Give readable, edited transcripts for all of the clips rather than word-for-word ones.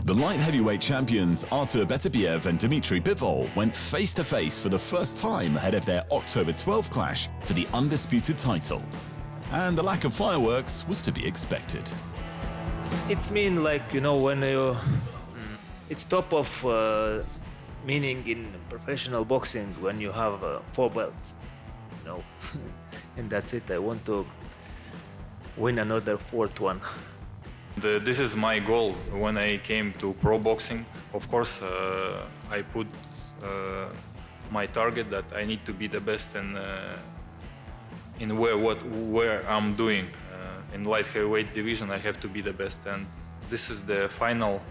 The light heavyweight champions Artur Beterbiev and Dmitry Bivol went face-to-face for the first time ahead of their October 12 clash for the undisputed title. And the lack of fireworks was to be expected. It's mean like, you know, when you... It's top of meaning in professional boxing when you have 4 belts, you know. And that's it. I want to win another 4th one. This is my goal when I came to pro boxing. Of course, I put my target that I need to be the best in where I'm doing. In light heavyweight division, I have to be the best, and this is the final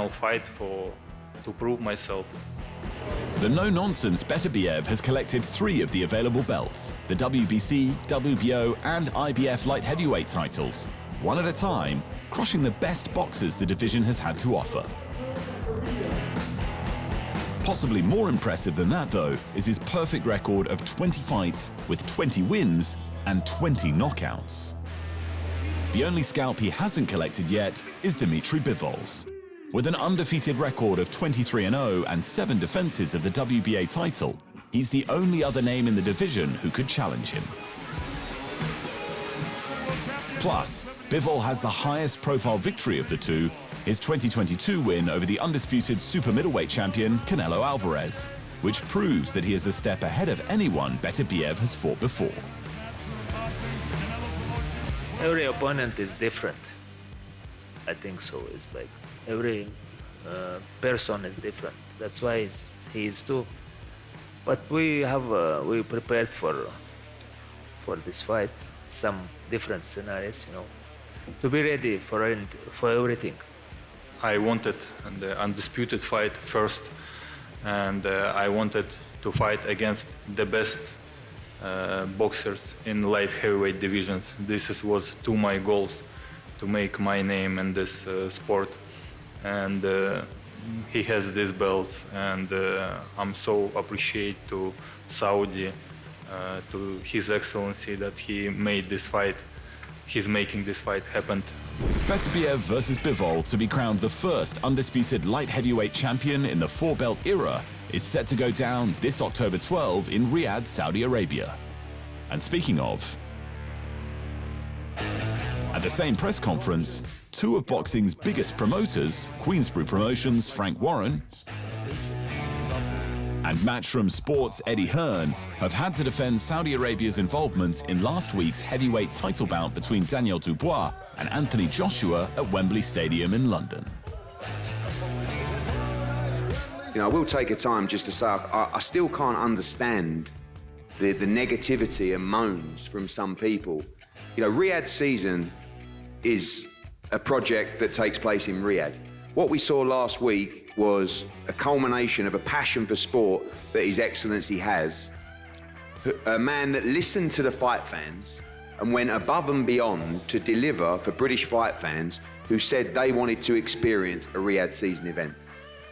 fight to prove myself. The no-nonsense Beterbiev has collected 3 of the available belts, the WBC, WBO and IBF light heavyweight titles, one at a time, crushing the best boxers the division has had to offer. Possibly more impressive than that, though, is his perfect record of 20 fights with 20 wins and 20 knockouts. The only scalp he hasn't collected yet is Dmitry Bivol's. With an undefeated record of 23-0 and 7 defenses of the WBA title, he's the only other name in the division who could challenge him. Plus, Bivol has the highest profile victory of the two, his 2022 win over the undisputed super middleweight champion Canelo Alvarez, which proves that he is a step ahead of anyone Beterbiev has fought before. Every opponent is different. I think so. It's like every person is different. That's why he is too. But we prepared for this fight some different scenarios, you know, to be ready for everything. I wanted the undisputed fight first, and I wanted to fight against the best boxers in light heavyweight divisions. This was 2 my goals, to make my name in this sport. And he has these belts, and I'm so appreciate to Saudi, to His Excellency, that he made this fight. He's making this fight happen. Beterbiev versus Bivol to be crowned the first undisputed light heavyweight champion in the 4-belt era is set to go down this October 12 in Riyadh, Saudi Arabia. And speaking of, at the same press conference, 2 of boxing's biggest promoters, Queensberry Promotions' Frank Warren and Matchroom Sports' Eddie Hearn, have had to defend Saudi Arabia's involvement in last week's heavyweight title bout between Daniel Dubois and Anthony Joshua at Wembley Stadium in London. You know, I will take a time just to say I still can't understand the negativity and moans from some people. You know, Riyadh season is a project that takes place in Riyadh. What we saw last week was a culmination of a passion for sport that His Excellency has. A man that listened to the fight fans and went above and beyond to deliver for British fight fans who said they wanted to experience a Riyadh season event.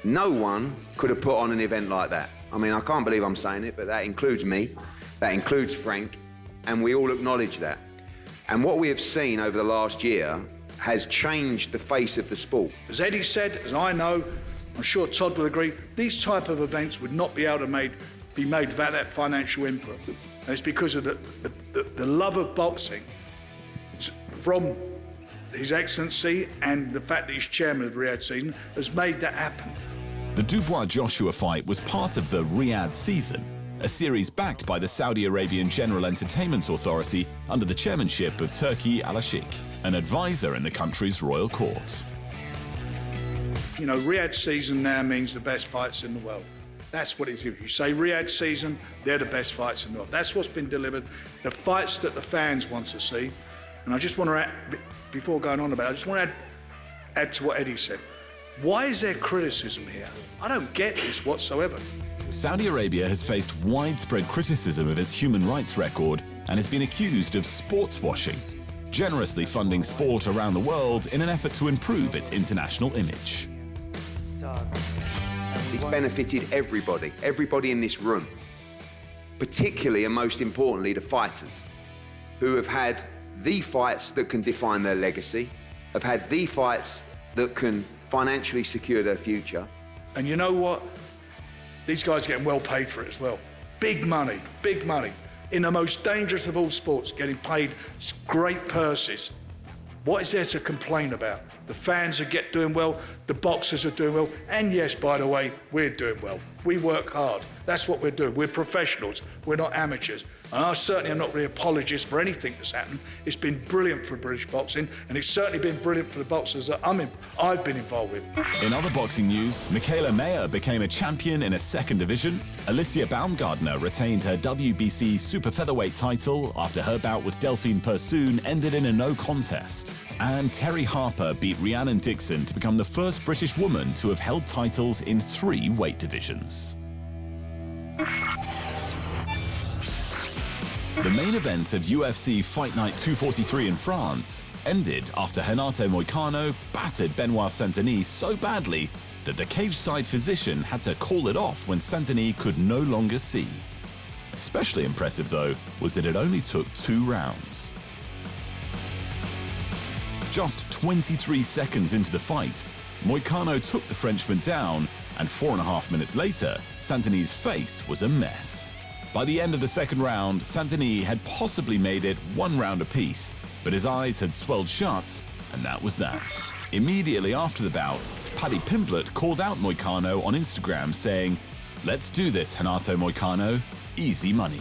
No one could have put on an event like that. I mean, I can't believe I'm saying it, but that includes me, that includes Frank, and we all acknowledge that. And what we have seen over the last year has changed the face of the sport. As Eddie said, as I know, I'm sure Todd will agree, these type of events would not be able to be made without that financial input. And it's because of the love of boxing from His Excellency, and the fact that he's chairman of Riyadh season has made that happen. The Dubois-Joshua fight was part of the Riyadh season, a series backed by the Saudi Arabian General Entertainment Authority under the chairmanship of Turki Al-Sheikh, an advisor in the country's royal court. You know, Riyadh season now means the best fights in the world. That's what it is. If you say Riyadh season, they're the best fights in the world. That's what's been delivered, the fights that the fans want to see. And I just want to add, before going on about it, I just want to add to what Eddie said. Why is there criticism here? I don't get this whatsoever. Saudi Arabia has faced widespread criticism of its human rights record and has been accused of sports washing, generously funding sport around the world in an effort to improve its international image. It's benefited everybody in this room, particularly and most importantly the fighters, who have had the fights that can define their legacy, have had the fights that can financially secure their future. And you know what? These guys are getting well paid for it as well. Big money, big money. In the most dangerous of all sports, getting paid great purses. What is there to complain about? The fans are doing well, the boxers are doing well, and yes, by the way, we're doing well. We work hard. That's what we're doing. We're professionals. We're not amateurs. And I certainly am not really an apologist for anything that's happened. It's been brilliant for British boxing, and it's certainly been brilliant for the boxers that I've been involved with. In other boxing news, Michaela Mayer became a champion in a second division. Alicia Baumgardner retained her WBC super featherweight title after her bout with Delphine Persoon ended in a no contest. And Terry Harper beat Rhiannon Dixon to become the first British woman to have held titles in 3 weight divisions. The main event of UFC Fight Night 243 in France ended after Renato Moicano battered Benoit Saint Denis so badly that the cageside physician had to call it off when Saint Denis could no longer see. Especially impressive, though, was that it only took 2 rounds. Just 23 seconds into the fight, Moicano took the Frenchman down, and 4.5 minutes later, Saint Denis' face was a mess. By the end of the second round, Saint Denis had possibly made it 1 round apiece, but his eyes had swelled shut, and that was that. Immediately after the bout, Paddy Pimblett called out Moicano on Instagram saying, "Let's do this, Renato Moicano, easy money."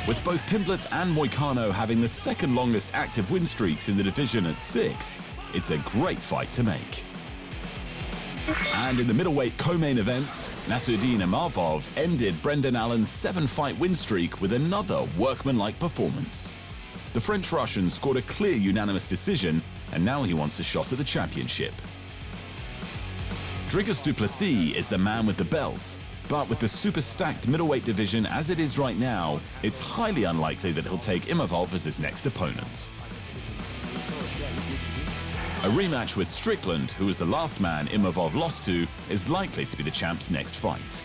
With both Pimblett and Moicano having the second longest active win streaks in the division at 6, it's a great fight to make. And in the middleweight co-main event, Nassourdine Imavov ended Brendan Allen's 7-fight win streak with another workmanlike performance. The French-Russian scored a clear unanimous decision, and now he wants a shot at the championship. Dricus du Plessis is the man with the belt, but with the super-stacked middleweight division as it is right now, it's highly unlikely that he'll take Imavov as his next opponent. A rematch with Strickland, who was the last man Imavov lost to, is likely to be the champ's next fight.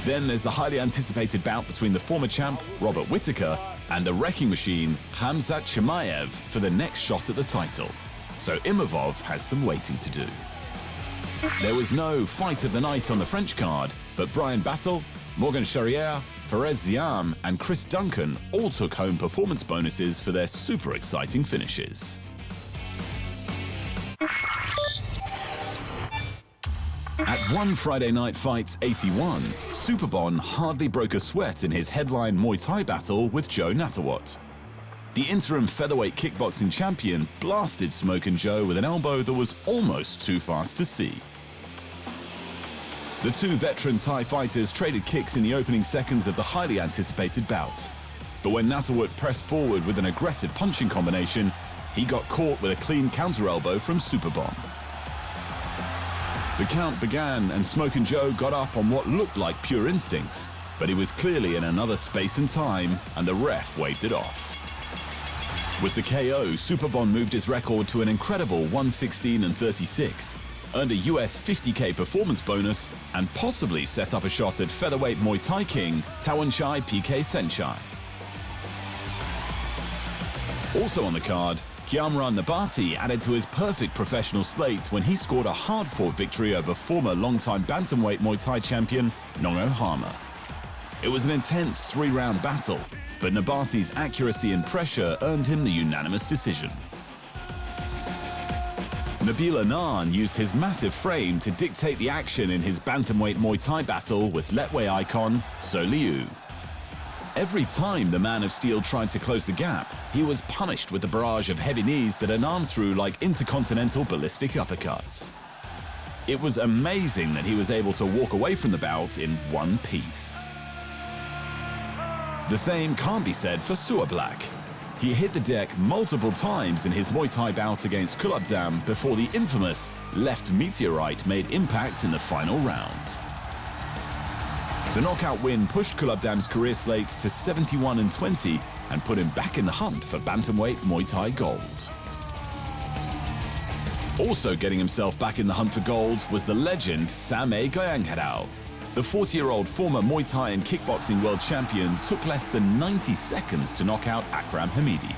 Then there's the highly anticipated bout between the former champ, Robert Whittaker, and the wrecking machine, Khamzat Chimaev, for the next shot at the title. So Imavov has some waiting to do. There was no fight of the night on the French card, but Brian Battle, Morgan Charrière, Fares Ziam, and Chris Duncan all took home performance bonuses for their super exciting finishes. At One Friday Night Fights 81, Superbon hardly broke a sweat in his headline Muay Thai battle with Jo Nattawut. The interim featherweight kickboxing champion blasted Smokin Jo with an elbow that was almost too fast to see. The 2 veteran Thai fighters traded kicks in the opening seconds of the highly anticipated bout. But when Nattawut pressed forward with an aggressive punching combination, he got caught with a clean counter elbow from Superbon. The count began and Smokin Jo got up on what looked like pure instinct, but he was clearly in another space and time, and the ref waved it off. With the KO, Superbon moved his record to an incredible 116-36, earned a US $50K performance bonus, and possibly set up a shot at featherweight Muay Thai king Tawanchai PK Senchai. Also on the card, Kiamran Nabati added to his perfect professional slate when he scored a hard-fought victory over former long-time bantamweight Muay Thai champion Nongo Hama. It was an intense 3-round battle, but Nabati's accuracy and pressure earned him the unanimous decision. Nabil Anan used his massive frame to dictate the action in his bantamweight Muay Thai battle with Letway icon So Liu. Every time the Man of Steel tried to close the gap, he was punished with a barrage of heavy knees that Anan threw like intercontinental ballistic uppercuts. It was amazing that he was able to walk away from the bout in one piece. The same can't be said for Suor Black. He hit the deck multiple times in his Muay Thai bout against Kulabdam before the infamous left meteorite made impact in the final round. The knockout win pushed Kulabdam's career slate to 71-20 and put him back in the hunt for bantamweight Muay Thai gold. Also getting himself back in the hunt for gold was the legend Samay Goyangharao. The 40-year-old former Muay Thai and kickboxing world champion took less than 90 seconds to knock out Akram Hamidi.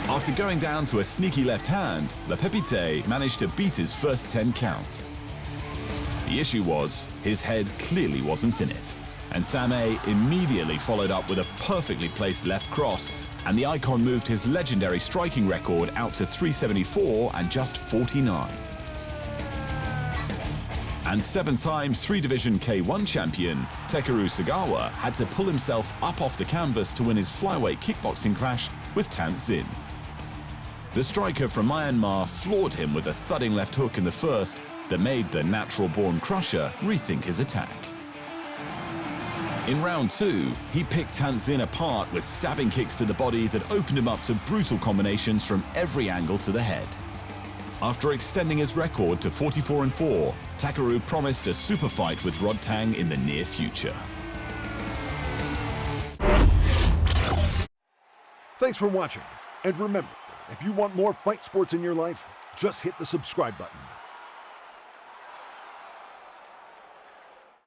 After going down to a sneaky left hand, Le Pépite managed to beat his first 10 count. The issue was, his head clearly wasn't in it, and Samé immediately followed up with a perfectly placed left cross, and the icon moved his legendary striking record out to 374 and just 49. And 7-time 3-division K1 champion, Takeru Sagawa had to pull himself up off the canvas to win his flyweight kickboxing clash with Tan Zin. The striker from Myanmar floored him with a thudding left hook in the first that made the natural-born crusher rethink his attack. In round 2, he picked Tan Zin apart with stabbing kicks to the body that opened him up to brutal combinations from every angle to the head. After extending his record to 44-4, Takeru promised a super fight with Rodtang in the near future. Thanks for watching, and remember, if you want more fight sports in your life, just hit the subscribe button.